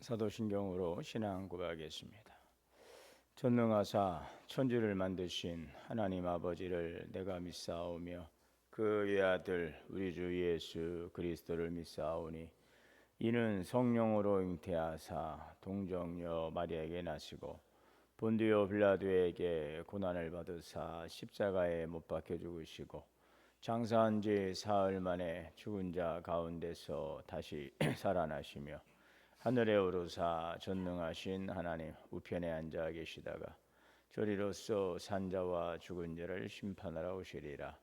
사도신경으로 신앙 고백하겠습니다. 전능하사 천지를 만드신 하나님 아버지를 내가 믿사오며 그 외아들 우리 주 예수 그리스도를 믿사오니 이는 성령으로 잉태하사 동정녀 마리아에게 나시고 본디오 빌라도에게 고난을 받으사 십자가에 못 박혀 죽으시고 장사한 지 사흘 만에 죽은 자 가운데서 다시 살아나시며 하늘에 오르사 전능하신 하나님 우편에 앉아 계시다가 저리로서 산자와 죽은 자를 심판하러 오시리라.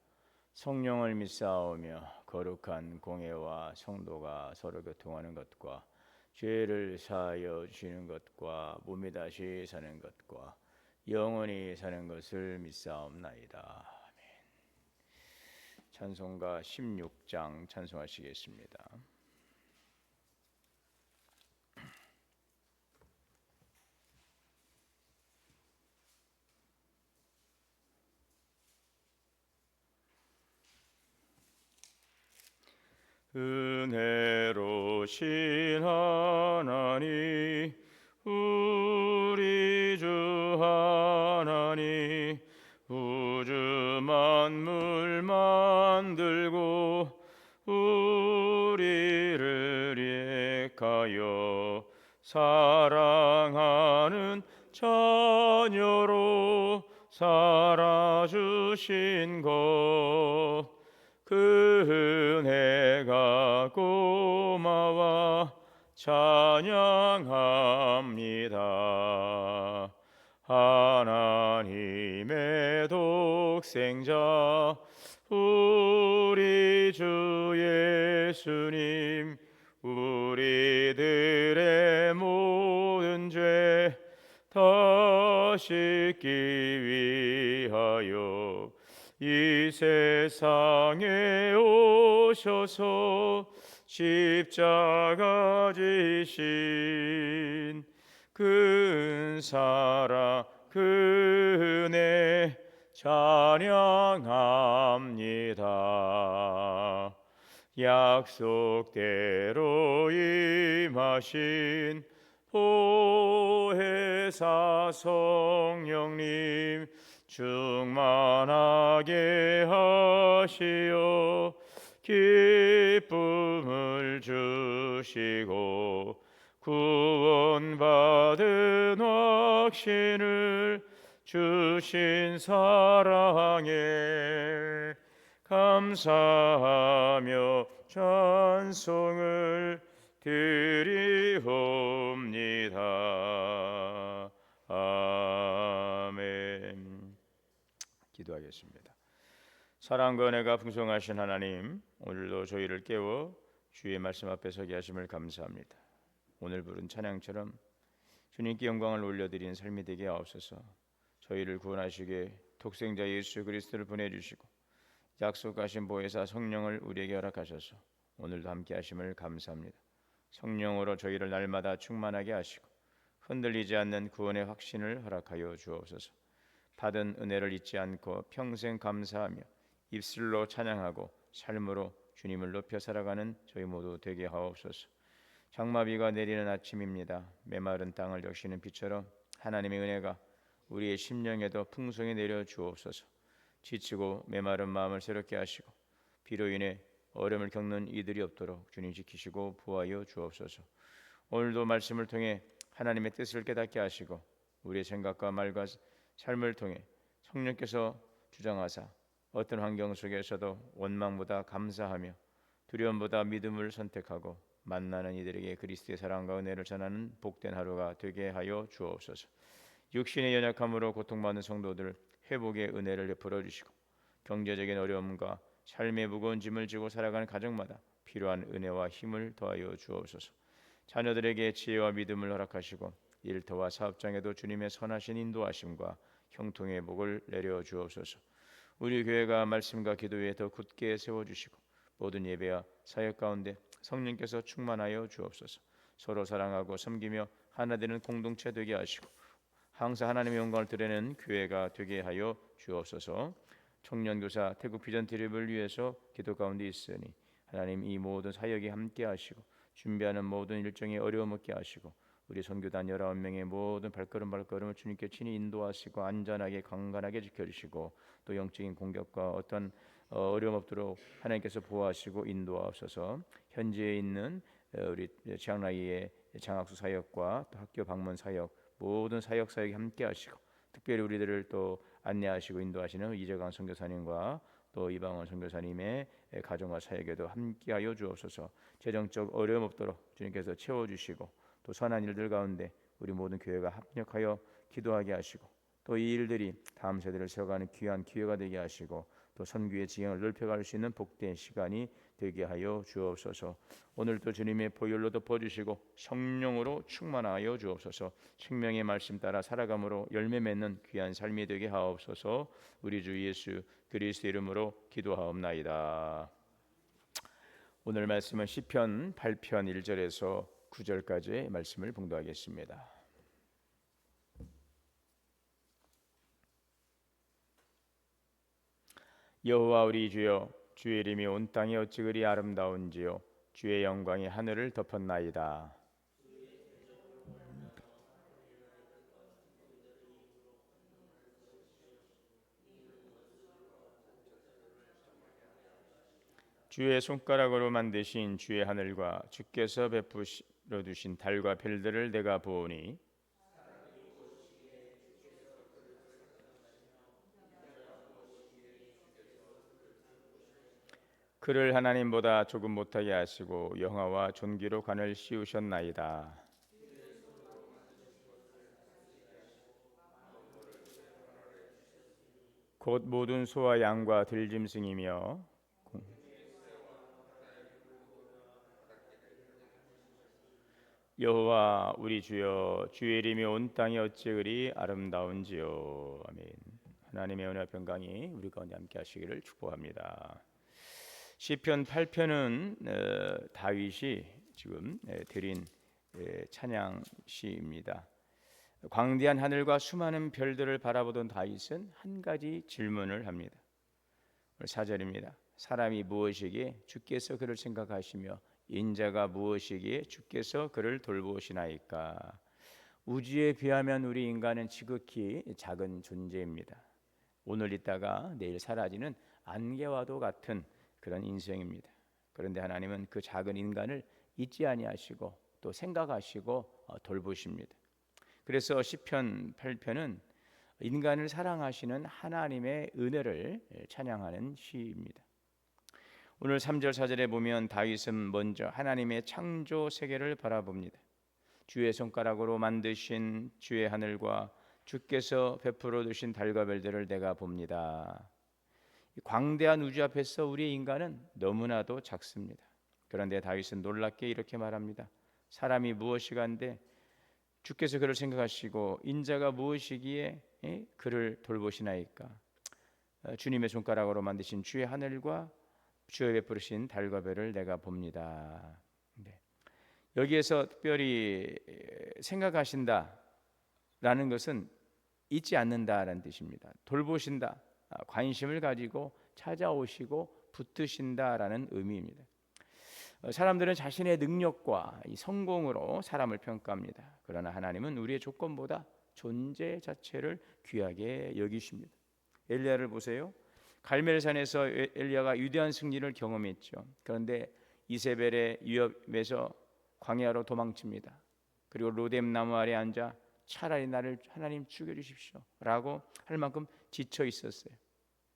성령을 믿사오며 거룩한 공회와 성도가 서로 교통하는 것과 죄를 사하여 주시는 것과 몸이 다시 사는 것과 영원히 사는 것을 믿사옵나이다. 아멘. 찬송가 16장 찬송하시겠습니다. 은혜로신 하나님 우리 주 하나님 우주 만물 만들고 우리를 예하여 사랑하는 자녀로 살아주신 것 그 은혜가 고마워 찬양합니다. 하나님의 독생자 우리 주 예수님 우리들의 모든 죄 다 씻기 위하여 이 세상에 오셔서 십자가 지신 그 사랑 그 은혜 찬양합니다. 약속대로 임하신 보혜사 성령님 충만하게 하시어 기쁨을 주시고 구원받은 확신을 주신 사랑에 감사하며 찬송을 드리옵니다. 아멘. 기도하겠습니다. 사랑과 은혜가 풍성하신 하나님, 오늘도 저희를 깨워 주의 말씀 앞에 서게 하심을 감사합니다. 오늘 부른 찬양처럼 주님께 영광을 올려드리는 삶이 되게 하옵소서. 저희를 구원하시게 독생자 예수 그리스도를 보내주시고 약속하신 보혜사 성령을 우리에게 허락하셔서 오늘도 함께 하심을 감사합니다. 성령으로 저희를 날마다 충만하게 하시고 흔들리지 않는 구원의 확신을 허락하여 주옵소서. 받은 은혜를 잊지 않고 평생 감사하며 입술로 찬양하고 삶으로 주님을 높여 살아가는 저희 모두 되게 하옵소서. 장마비가 내리는 아침입니다. 메마른 땅을 적시는 비처럼 하나님의 은혜가 우리의 심령에도 풍성히 내려 주옵소서. 지치고 메마른 마음을 새롭게 하시고 비로 인해 어려움을 겪는 이들이 없도록 주님 지키시고 보호하여 주옵소서. 오늘도 말씀을 통해 하나님의 뜻을 깨닫게 하시고 우리의 생각과 말과 삶을 통해 성령께서 주장하사 어떤 환경 속에서도 원망보다 감사하며 두려움보다 믿음을 선택하고 만나는 이들에게 그리스도의 사랑과 은혜를 전하는 복된 하루가 되게 하여 주옵소서. 육신의 연약함으로 고통받는 성도들 회복의 은혜를 베풀어 주시고 경제적인 어려움과 삶의 무거운 짐을 지고 살아가는 가정마다 필요한 은혜와 힘을 더하여 주옵소서. 자녀들에게 지혜와 믿음을 허락하시고 일터와 사업장에도 주님의 선하신 인도하심과 형통의 복을 내려 주옵소서. 우리 교회가 말씀과 기도에 더 굳게 세워주시고 모든 예배와 사역 가운데 성령께서 충만하여 주옵소서. 서로 사랑하고 섬기며 하나 되는 공동체 되게 하시고 항상 하나님의 영광을 드리는 교회가 되게 하여 주옵소서. 청년교사 태국 비전 드립을 위해서 기도 가운데 있으니 하나님 이 모든 사역에 함께 하시고 준비하는 모든 일정에 어려움 없게 하시고 우리 선교단 19명의 모든 발걸음을 주님께 친히 인도하시고 안전하게 강건하게 지켜주시고 또 영적인 공격과 어떤 어려움 없도록 하나님께서 보호하시고 인도하옵소서. 현지에 있는 우리 지앙라이의 장학수 사역과 또 학교 방문 사역 모든 사역이 함께 하시고 특별히 우리들을 또 안내하시고 인도하시는 이재강 선교사님과 또 이방원 선교사님의 가정과 사역에도 함께하여 주옵소서. 재정적 어려움 없도록 주님께서 채워주시고 또 선한 일들 가운데 우리 모든 교회가 합력하여 기도하게 하시고 또 이 일들이 다음 세대를 세워가는 귀한 기회가 되게 하시고 또 선교의 지형을 넓혀갈 수 있는 복된 시간이 되게 하여 주옵소서. 오늘도 주님의 보혈로 덮어주시고 성령으로 충만하여 주옵소서. 생명의 말씀 따라 살아감으로 열매 맺는 귀한 삶이 되게 하옵소서. 우리 주 예수 그리스도 이름으로 기도하옵나이다. 오늘 말씀은 시편 8편 1절에서 9절까지의 말씀을 봉독하겠습니다. 여호와 우리 주여, 주의 이름이 온 땅에 어찌 그리 아름다운지요. 주의 영광이 하늘을 덮었나이다. 주의 손가락으로 만드신 주의 하늘과 주께서 베푸시러 두신 달과 별들을 내가 보오니 그를 하나님보다 조금 못하게 하시고 영화와 존귀로 관을 씌우셨나이다. 곧 모든 소와 양과 들짐승이며 여호와 우리 주여, 주의 이름이 온 땅에 어찌 그리 아름다운지요. 아멘. 하나님의 은혜와 평강이 우리 가운데 함께 하시기를 축복합니다. 시편 8편은 다윗이 지금 드린 찬양 시입니다. 광대한 하늘과 수많은 별들을 바라보던 다윗은 한 가지 질문을 합니다. 4절입니다. 사람이 무엇이기에 주께서 그를 생각하시며 인자가 무엇이기에 주께서 그를 돌보시나이까. 우주에 비하면 우리 인간은 지극히 작은 존재입니다. 오늘 있다가 내일 사라지는 안개와도 같은 그런 인생입니다. 그런데 하나님은 그 작은 인간을 잊지 아니하시고 또 생각하시고 돌보십니다. 그래서 시편 8편은 인간을 사랑하시는 하나님의 은혜를 찬양하는 시입니다. 오늘 3절 4절에 보면 다윗은 먼저 하나님의 창조 세계를 바라봅니다. 주의 손가락으로 만드신 주의 하늘과 주께서 베풀어 두신 달과 별들을 내가 봅니다. 광대한 우주 앞에서 우리의 인간은 너무나도 작습니다. 그런데 다윗은 놀랍게 이렇게 말합니다. 사람이 무엇이간데 주께서 그를 생각하시고 인자가 무엇이기에 그를 돌보시나이까. 주님의 손가락으로 만드신 주의 하늘과 주의 베푸신 달과 별을 내가 봅니다. 여기에서 특별히 생각하신다라는 것은 잊지 않는다라는 뜻입니다. 돌보신다, 관심을 가지고 찾아오시고 붙드신다라는 의미입니다. 사람들은 자신의 능력과 이 성공으로 사람을 평가합니다. 그러나 하나님은 우리의 조건보다 존재 자체를 귀하게 여기십니다. 엘리야를 보세요. 갈멜산에서 엘리야가 위대한 승리를 경험했죠. 그런데 이세벨의 위협에서 광야로 도망칩니다. 그리고 로뎀 나무 아래 앉아 차라리 나를 하나님 죽여주십시오 라고 할 만큼 지쳐 있었어요.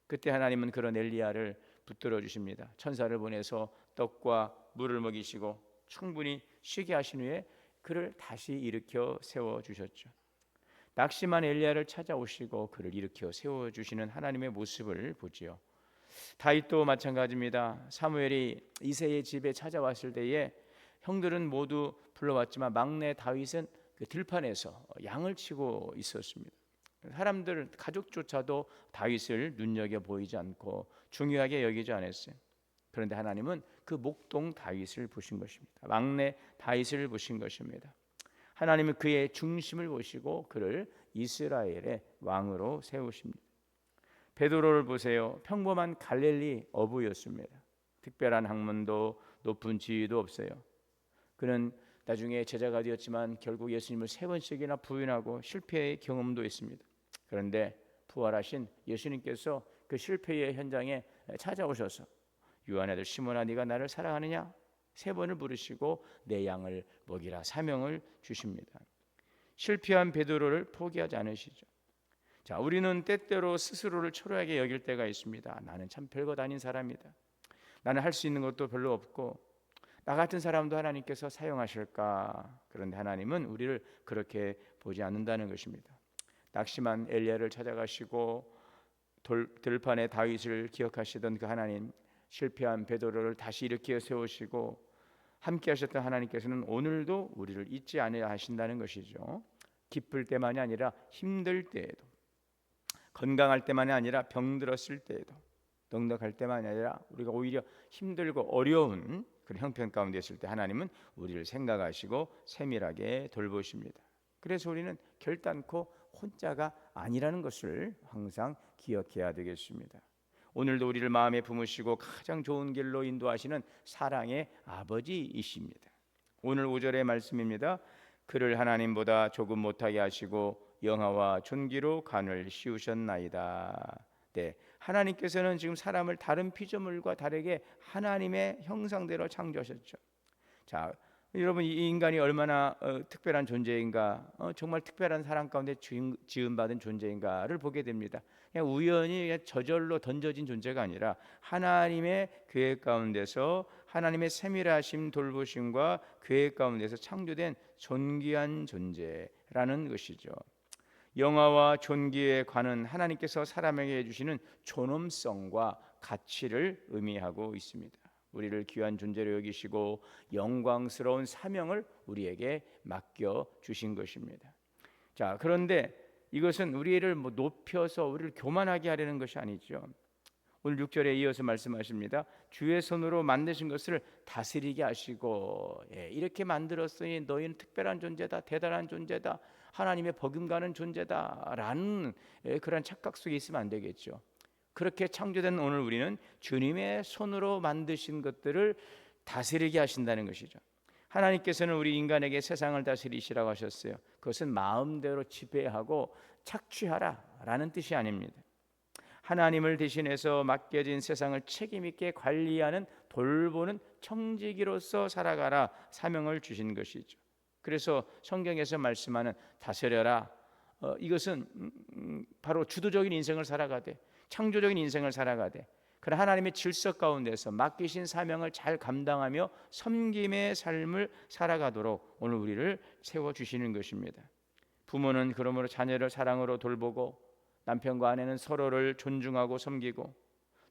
그때 하나님은 그런 엘리야를 붙들어 주십니다. 천사를 보내서 떡과 물을 먹이시고 충분히 쉬게 하신 후에 그를 다시 일으켜 세워주셨죠. 낙심한 엘리야를 찾아오시고 그를 일으켜 세워주시는 하나님의 모습을 보지요. 다윗도 마찬가지입니다. 사무엘이 이새의 집에 찾아왔을 때에 형들은 모두 불러왔지만 막내 다윗은 그 들판에서 양을 치고 있었습니다. 사람들 가족조차도 다윗을 눈여겨 보이지 않고 중요하게 여기지 않았어요. 그런데 하나님은 그 목동 다윗을 보신 것입니다. 막내 다윗을 보신 것입니다. 하나님은 그의 중심을 보시고 그를 이스라엘의 왕으로 세우십니다. 베드로를 보세요. 평범한 갈릴리 어부였습니다. 특별한 학문도 높은 지위도 없어요. 그는 나중에 제자가 되었지만 결국 예수님을 3번씩이나 부인하고 실패의 경험도 있습니다. 그런데 부활하신 예수님께서 그 실패의 현장에 찾아오셔서 요한의 아들 시몬아 네가 나를 사랑하느냐 3번을 부르시고 내 양을 먹이라 사명을 주십니다. 실패한 베드로를 포기하지 않으시죠. 자, 우리는 때때로 스스로를 초라하게 여길 때가 있습니다. 나는 참 별것 아닌 사람이다. 나는 할 수 있는 것도 별로 없고 나 같은 사람도 하나님께서 사용하실까? 그런데 하나님은 우리를 그렇게 보지 않는다는 것입니다. 낙심한 엘리야를 찾아가시고 들판의 다윗을 기억하시던 그 하나님, 실패한 베드로를 다시 일으켜 세우시고 함께 하셨던 하나님께서는 오늘도 우리를 잊지 않으려 하신다는 것이죠. 기쁠 때만이 아니라 힘들 때에도, 건강할 때만이 아니라 병들었을 때에도, 넉넉할 때만이 아니라 우리가 오히려 힘들고 어려운 그런 형편 가운데 있을 때 하나님은 우리를 생각하시고 세밀하게 돌보십니다. 그래서 우리는 결단코 혼자가 아니라는 것을 항상 기억해야 되겠습니다. 오늘도 우리를 마음에 품으시고 가장 좋은 길로 인도하시는 사랑의 아버지이십니다. 오늘 5절의 말씀입니다. 그를 하나님보다 조금 못하게 하시고 영화와 존귀로 간을 씌우셨나이다. 네, 하나님께서는 지금 사람을 다른 피조물과 다르게 하나님의 형상대로 창조하셨죠. 자, 여러분 이 인간이 얼마나 특별한 존재인가, 정말 특별한 사람 가운데 지음받은 존재인가를 보게 됩니다. 그냥 우연히 그냥 저절로 던져진 존재가 아니라 하나님의 계획 가운데서 하나님의 세밀하심 돌보심과 계획 가운데서 창조된 존귀한 존재라는 것이죠. 영화와 존귀에 관한 하나님께서 사람에게 해주시는 존엄성과 가치를 의미하고 있습니다. 우리를 귀한 존재로 여기시고 영광스러운 사명을 우리에게 맡겨 주신 것입니다. 자, 그런데 이것은 우리를 높여서 우리를 교만하게 하려는 것이 아니죠. 오늘 6절에 이어서 말씀하십니다. 주의 손으로 만드신 것을 다스리게 하시고, 이렇게 만들었으니 너희는 특별한 존재다, 대단한 존재다, 하나님의 버금가는 존재다라는 그런 착각 속에 있으면 안 되겠죠. 그렇게 창조된 오늘 우리는 주님의 손으로 만드신 것들을 다스리게 하신다는 것이죠. 하나님께서는 우리 인간에게 세상을 다스리시라고 하셨어요. 그것은 마음대로 지배하고 착취하라라는 뜻이 아닙니다. 하나님을 대신해서 맡겨진 세상을 책임 있게 관리하는 돌보는 청지기로서 살아가라 사명을 주신 것이죠. 그래서 성경에서 말씀하는 다스려라, 이것은 바로 주도적인 인생을 살아가되 창조적인 인생을 살아가되 그런 하나님의 질서 가운데서 맡기신 사명을 잘 감당하며 섬김의 삶을 살아가도록 오늘 우리를 세워주시는 것입니다. 부모는 그러므로 자녀를 사랑으로 돌보고 남편과 아내는 서로를 존중하고 섬기고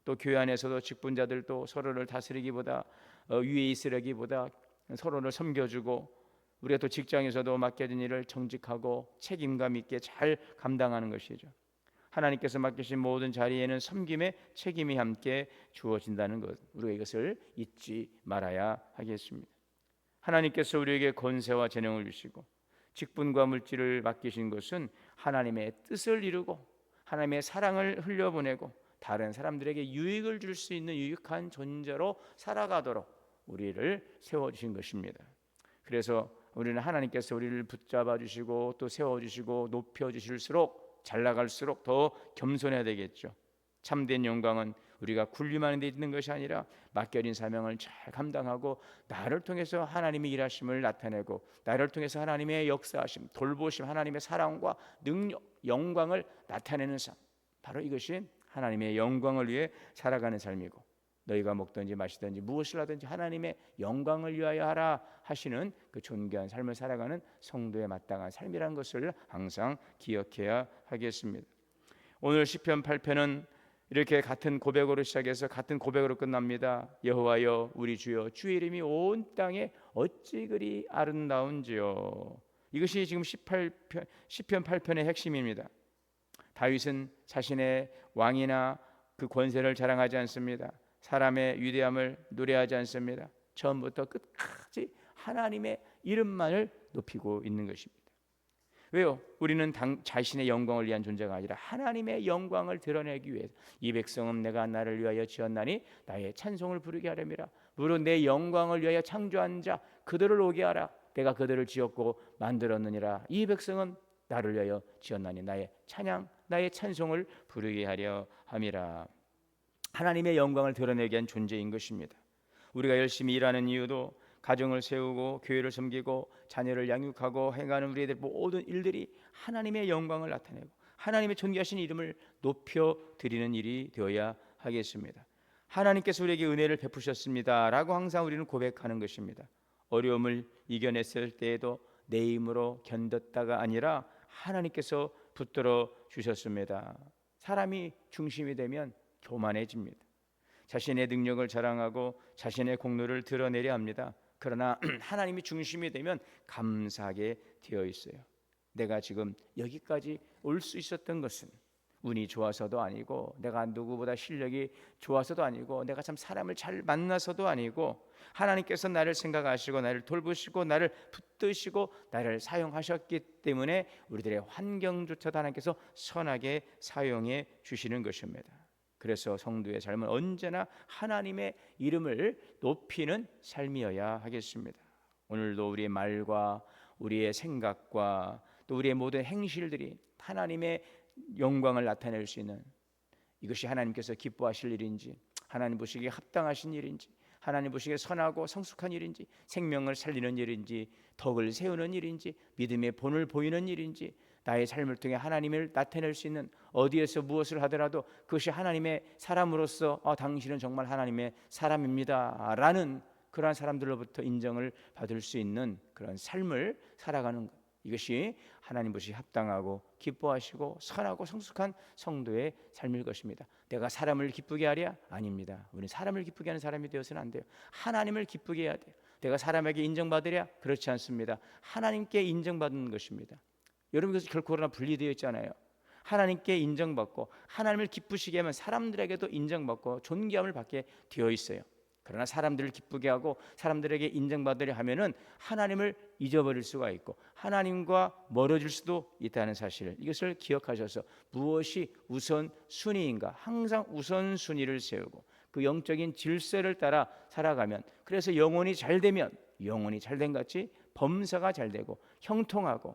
또 교회 안에서도 직분자들도 서로를 다스리기보다 위에 있으려기보다 서로를 섬겨주고 우리가 또 직장에서도 맡겨진 일을 정직하고 책임감 있게 잘 감당하는 것이죠. 하나님께서 맡기신 모든 자리에는 섬김의 책임이 함께 주어진다는 것, 우리가 이것을 잊지 말아야 하겠습니다. 하나님께서 우리에게 권세와 재능을 주시고 직분과 물질을 맡기신 것은 하나님의 뜻을 이루고 하나님의 사랑을 흘려보내고 다른 사람들에게 유익을 줄 수 있는 유익한 존재로 살아가도록 우리를 세워주신 것입니다. 그래서 우리는 하나님께서 우리를 붙잡아 주시고 또 세워주시고 높여주실수록 잘 나갈수록 더 겸손해야 되겠죠. 참된 영광은 우리가 군림하는 데 있는 것이 아니라 맡겨진 사명을 잘 감당하고 나를 통해서 하나님의 일하심을 나타내고 나를 통해서 하나님의 역사하심, 돌보심, 하나님의 사랑과 능력, 영광을 나타내는 삶, 바로 이것이 하나님의 영광을 위해 살아가는 삶이고 너희가 먹든지 마시든지 무엇을 하든지 하나님의 영광을 위하여 하라 하시는 그 존귀한 삶을 살아가는 성도에 마땅한 삶이라는 것을 항상 기억해야 하겠습니다. 오늘 시편 8편은 이렇게 같은 고백으로 시작해서 같은 고백으로 끝납니다. 여호와여 우리 주여 주의 이름이 온 땅에 어찌 그리 아름다운지요. 이것이 지금 시편 8편의 핵심입니다. 다윗은 자신의 왕이나 그 권세를 자랑하지 않습니다. 사람의 위대함을 노래하지 않습니다. 처음부터 끝까지 하나님의 이름만을 높이고 있는 것입니다. 왜요? 우리는 자신의 영광을 위한 존재가 아니라 하나님의 영광을 드러내기 위해서 이 백성은 내가 나를 위하여 지었나니 나의 찬송을 부르게 하려니라. 무릇 내 영광을 위하여 창조한 자 그들을 오게 하라. 내가 그들을 지었고 만들었느니라. 이 백성은 나를 위하여 지었나니 나의 찬양 나의 찬송을 부르게 하려 함이라. 하나님의 영광을 드러내게 한 존재인 것입니다. 우리가 열심히 일하는 이유도 가정을 세우고 교회를 섬기고 자녀를 양육하고 행하는 우리의 모든 일들이 하나님의 영광을 나타내고 하나님의 존귀하신 이름을 높여 드리는 일이 되어야 하겠습니다. 하나님께서 우리에게 은혜를 베푸셨습니다 라고 항상 우리는 고백하는 것입니다. 어려움을 이겨냈을 때에도 내 힘으로 견뎠다가 아니라 하나님께서 붙들어 주셨습니다. 사람이 중심이 되면 교만해집니다. 자신의 능력을 자랑하고 자신의 공로를 드러내려 합니다. 그러나 하나님이 중심이 되면 감사하게 되어 있어요. 내가 지금 여기까지 올 수 있었던 것은 운이 좋아서도 아니고 내가 누구보다 실력이 좋아서도 아니고 내가 참 사람을 잘 만나서도 아니고 하나님께서 나를 생각하시고 나를 돌보시고 나를 붙드시고 나를 사용하셨기 때문에 우리들의 환경조차도 하나님께서 선하게 사용해 주시는 것입니다. 그래서 성도의 삶은 언제나 하나님의 이름을 높이는 삶이어야 하겠습니다. 오늘도 우리의 말과 우리의 생각과 또 우리의 모든 행실들이 하나님의 영광을 나타낼 수 있는, 이것이 하나님께서 기뻐하실 일인지, 하나님 보시기에 합당하신 일인지, 하나님 보시기에 선하고 성숙한 일인지, 생명을 살리는 일인지, 덕을 세우는 일인지, 믿음의 본을 보이는 일인지, 나의 삶을 통해 하나님을 나타낼 수 있는, 어디에서 무엇을 하더라도 그것이 하나님의 사람으로서 당신은 정말 하나님의 사람입니다 라는 그러한 사람들로부터 인정을 받을 수 있는 그런 삶을 살아가는 것, 이것이 하나님 보시기에 합당하고 기뻐하시고 선하고 성숙한 성도의 삶일 것입니다. 내가 사람을 기쁘게 하랴? 아닙니다. 우리는 사람을 기쁘게 하는 사람이 되어서는 안 돼요. 하나님을 기쁘게 해야 돼요. 내가 사람에게 인정받으랴? 그렇지 않습니다. 하나님께 인정받는 것입니다. 여러분, 그래서 결코 그러나 분리되어 있잖아요. 하나님께 인정받고 하나님을 기쁘시게 하면 사람들에게도 인정받고 존귀함을 받게 되어 있어요. 그러나 사람들을 기쁘게 하고 사람들에게 인정받으려 하면은 하나님을 잊어버릴 수가 있고 하나님과 멀어질 수도 있다는 사실, 이것을 기억하셔서 무엇이 우선순위인가 항상 우선순위를 세우고 그 영적인 질서를 따라 살아가면, 그래서 영혼이 잘 되면 영혼이 잘된 같이 범사가 잘 되고 형통하고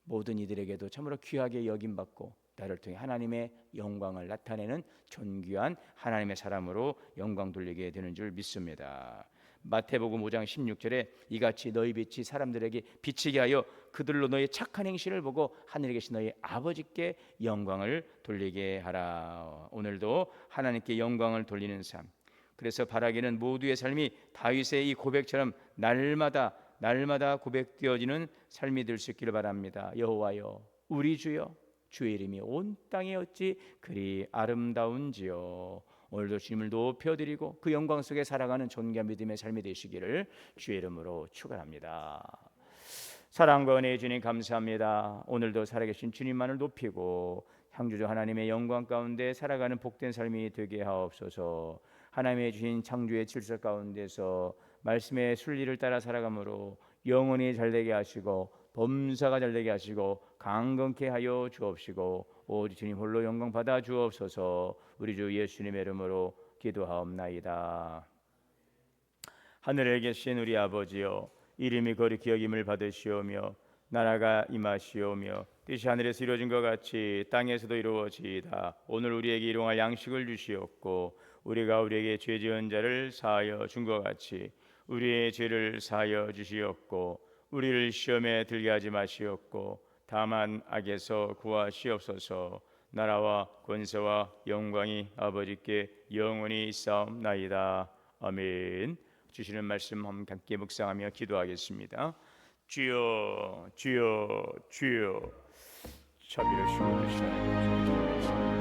모든 이들에게도 참으로 귀하게 여김받고 나를 통해 하나님의 영광을 나타내는 존귀한 하나님의 사람으로 영광 돌리게 되는 줄 믿습니다. 마태복음 5장 16절에 이같이 너희 빛이 사람들에게 비치게 하여 그들로 너희 착한 행실을 보고 하늘에 계신 너희 아버지께 영광을 돌리게 하라. 오늘도 하나님께 영광을 돌리는 삶, 그래서 바라기는 모두의 삶이 다윗의 이 고백처럼 날마다 고백되어지는 삶이 될 수 있기를 바랍니다. 여호와여 우리 주여, 주의 이름이 온 땅에 어찌 그리 아름다운지요. 오늘도 주님을 높여드리고 그 영광 속에 살아가는 존귀한 믿음의 삶이 되시기를 주의 이름으로 축원합니다. 사랑과 은혜의 주님 감사합니다. 오늘도 살아계신 주님만을 높이고 창조주 하나님의 영광 가운데 살아가는 복된 삶이 되게 하옵소서. 하나님의 주신 창조의 질서 가운데서 말씀의 순리를 따라 살아감으로 영혼이 잘되게 하시고 범사가 잘되게 하시고 강건케 하여 주옵시고 오직 주님 홀로 영광 받아 주옵소서. 우리 주 예수님의 이름으로 기도하옵나이다. 하늘에 계신 우리 아버지여, 이름이 거룩히 여김을 받으시오며 나라가 임하시오며 뜻이 하늘에서 이루어진 것 같이 땅에서도 이루어지이다. 오늘 우리에게 일용할 양식을 주시옵고 우리가 우리에게 죄 지은 자를 사하여 준 것 같이 우리의 죄를 사하여 주시옵고 우리를 시험에 들게 하지 마시옵고 다만 악에서 구하시옵소서. 나라와 권세와 영광이 아버지께 영원히 있사옵나이다. 아멘. 주시는 말씀 함께 묵상하며 기도하겠습니다. 주여 주여 주여, 자비를 주시옵소서.